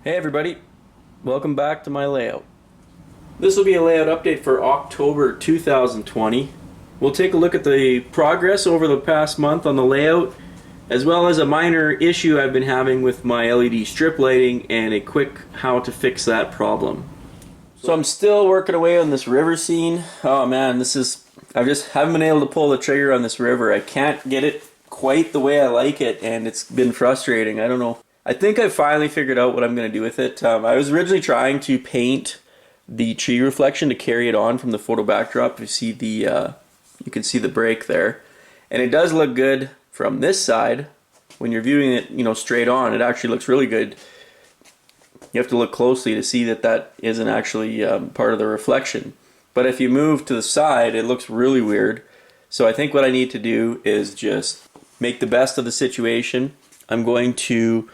Hey everybody, welcome back to my layout. This will be a layout update for October 2020. We'll take a look at the progress over the past month on the layout, as well as a minor issue I've been having with my LED strip lighting and a quick how to fix that problem. So I'm still working away on this river scene. Oh man, I just haven't been able to pull the trigger on this river. I can't get it quite the way I like it, and it's been frustrating. I don't know. I think I finally figured out what I'm going to do with it. I was originally trying to paint the tree reflection to carry it on from the photo backdrop. You see you can see the break there, and it does look good from this side. When you're viewing it, straight on, it actually looks really good. You have to look closely to see that that isn't actually part of the reflection. But if you move to the side, it looks really weird. So I think what I need to do is just make the best of the situation. I'm going to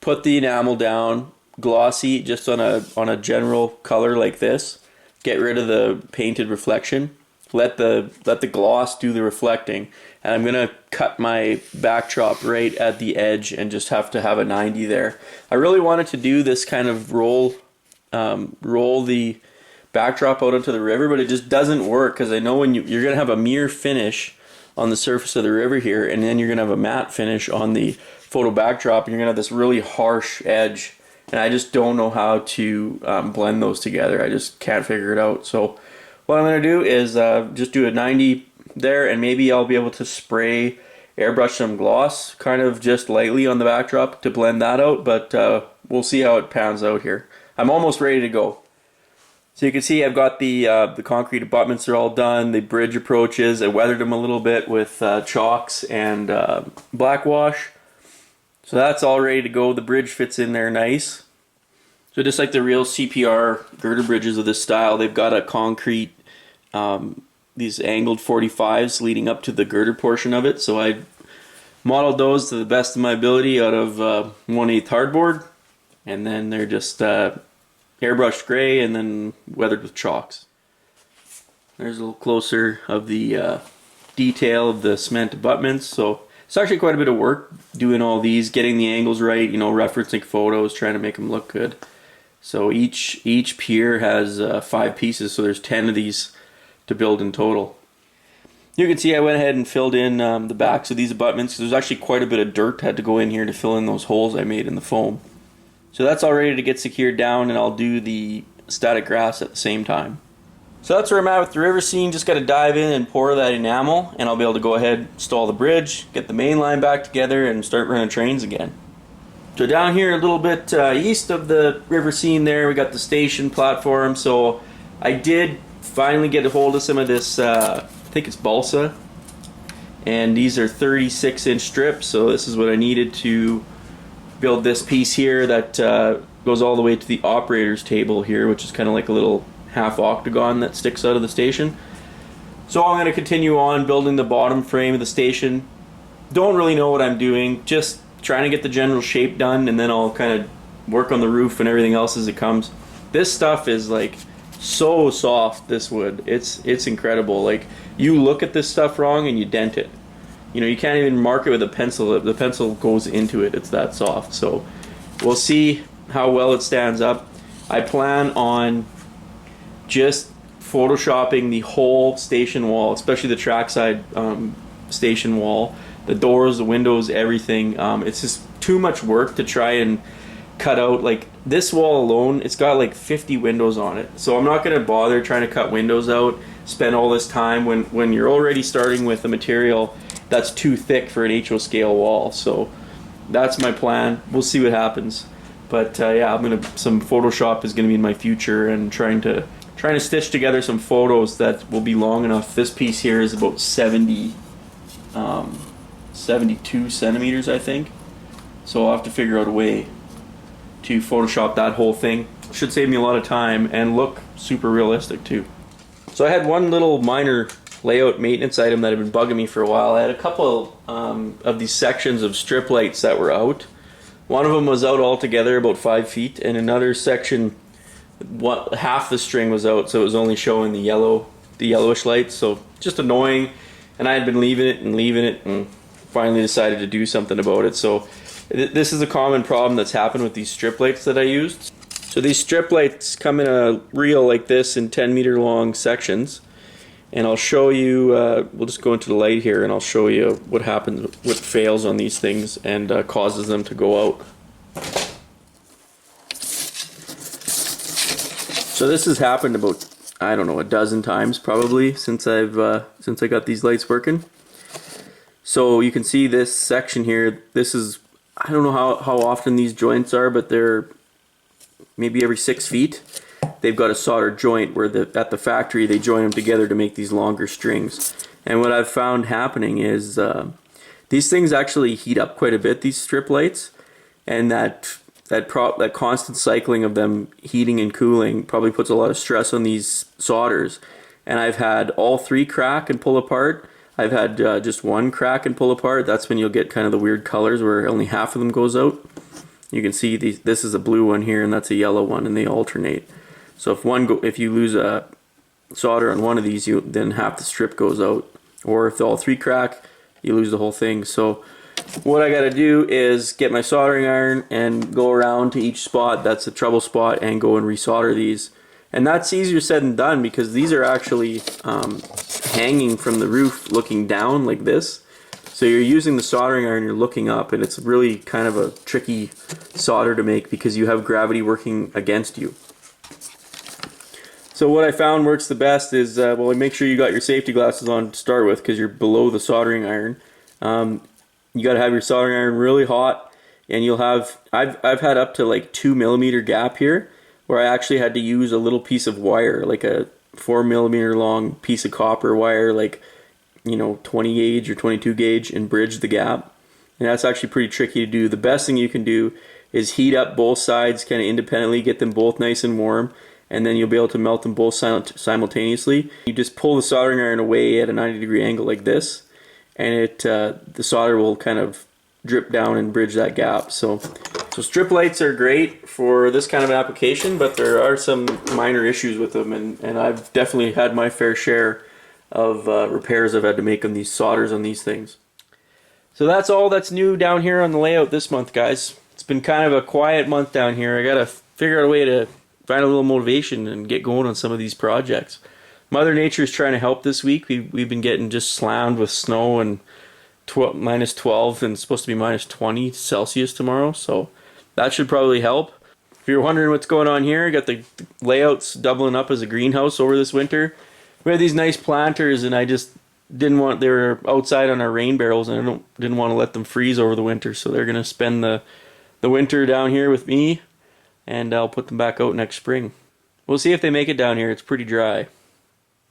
put the enamel down glossy, just on a general color like this. Get rid of the painted reflection. Let the gloss do the reflecting. And I'm gonna cut my backdrop right at the edge and just have to have a 90 there. I really wanted to do this kind of roll the backdrop out onto the river, but it just doesn't work because I know when you're gonna have a mirror finish on the surface of the river here, and then you're gonna have a matte finish on the photo backdrop, and you're gonna have this really harsh edge, and I just don't know how to blend those together. I just can't figure it out. So what I'm gonna do is just do a 90 there, and maybe I'll be able to spray airbrush some gloss kind of just lightly on the backdrop to blend that out, but we'll see how it pans out here. I'm almost ready to go. So you can see I've got the concrete abutments are all done, the bridge approaches. I weathered them a little bit with chalks and black wash. So that's all ready to go. The bridge fits in there nice. So just like the real CPR girder bridges of this style, they've got a concrete, these angled 45s leading up to the girder portion of it. So I modeled those to the best of my ability out of 1/8 hardboard. And then they're just airbrushed gray and then weathered with chalks. There's a little closer of the detail of the cement abutments. So it's actually quite a bit of work doing all these, getting the angles right, referencing photos, trying to make them look good. So each pier has 5 pieces, so there's 10 of these to build in total. You can see I went ahead and filled in the backs of these abutments. There's actually quite a bit of dirt had to go in here to fill in those holes I made in the foam. So that's all ready to get secured down, and I'll do the static grass at the same time. So that's where I'm at with the river scene. Just got to dive in and pour that enamel, and I'll be able to go ahead, install the bridge, get the main line back together, and start running trains again. So down here a little bit east of the river scene there, we got the station platform. So I did finally get a hold of some of this, I think it's balsa, and these are 36-inch strips. So this is what I needed to build this piece here that goes all the way to the operator's table here, which is kind of like a little half octagon that sticks out of the station. So I'm going to continue on building the bottom frame of the station. Don't really know what I'm doing, just trying to get the general shape done, and then I'll kind of work on the roof and everything else as it comes. This stuff is like so soft, this wood. It's incredible. Like, you look at this stuff wrong and you dent it. You can't even mark it with a pencil. The pencil goes into it. It's that soft. So we'll see how well it stands up. I plan on just photoshopping the whole station wall, especially the trackside station wall, the doors, the windows, everything. It's just too much work to try and cut out. Like, this wall alone, it's got like 50 windows on it. So I'm not going to bother trying to cut windows out, spend all this time when you're already starting with a material that's too thick for an HO scale wall. So that's my plan. We'll see what happens. But yeah, some Photoshop is gonna be in my future, and trying to stitch together some photos that will be long enough. This piece here is about 72 centimeters, I think. So I'll have to figure out a way to Photoshop that whole thing. Should save me a lot of time and look super realistic too. So I had one little minor layout maintenance item that had been bugging me for a while. I had a couple of these sections of strip lights that were out. One of them was out altogether, about 5 feet, and another section, half the string was out, so it was only showing the yellowish lights. So just annoying, and I had been leaving it, and finally decided to do something about it. So This is a common problem that's happened with these strip lights that I used. So these strip lights come in a reel like this in 10-meter long sections. And I'll show you, we'll just go into the light here and I'll show you what happens, what fails on these things and causes them to go out. So this has happened about, I don't know, a dozen times probably since I got these lights working. So you can see this section here, this is, I don't know how often these joints are, but they're maybe every 6 feet. They've got a soldered joint where at the factory they join them together to make these longer strings. And what I've found happening is these things actually heat up quite a bit, these strip lights, and that constant cycling of them heating and cooling probably puts a lot of stress on these solders. And I've had all 3 crack and pull apart. I've had just 1 crack and pull apart. That's when you'll get kind of the weird colors where only half of them goes out. You can see this is a blue one here and that's a yellow one, and they alternate. So if you lose a solder on one of these, then half the strip goes out. Or if all 3 crack, you lose the whole thing. So what I got to do is get my soldering iron and go around to each spot that's a trouble spot and go and resolder these. And that's easier said than done because these are actually hanging from the roof looking down like this. So you're using the soldering iron, you're looking up, and it's really kind of a tricky solder to make because you have gravity working against you. So what I found works the best is, well, make sure you got your safety glasses on to start with because you're below the soldering iron. You got to have your soldering iron really hot, and you'll have, I've had up to like 2 millimeter gap here where I actually had to use a little piece of wire, like a 4 millimeter long piece of copper wire, like, you know, 20 gauge or 22 gauge, and bridge the gap. And that's actually pretty tricky to do. The best thing you can do is heat up both sides kind of independently, get them both nice and warm, and then you'll be able to melt them both simultaneously. You just pull the soldering iron away at a 90-degree angle like this, and the solder will kind of drip down and bridge that gap. So strip lights are great for this kind of an application, but there are some minor issues with them, and I've definitely had my fair share of repairs I've had to make on these solders on these things. So that's all that's new down here on the layout this month, guys. It's been kind of a quiet month down here. I gotta figure out a way to find a little motivation and get going on some of these projects. Mother Nature is trying to help this week. We've been getting just slammed with snow and minus 12 and it's supposed to be minus 20 Celsius tomorrow, so that should probably help. If you're wondering what's going on here, I got the layouts doubling up as a greenhouse over this winter. We had these nice planters and I just didn't want, they were outside on our rain barrels and I didn't want to let them freeze over the winter, so they're going to spend the winter down here with me, and I'll put them back out next spring. We'll see if they make it down here. It's pretty dry.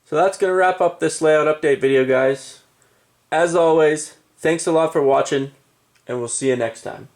So that's going to wrap up this layout update video, guys. As always, thanks a lot for watching, and we'll see you next time.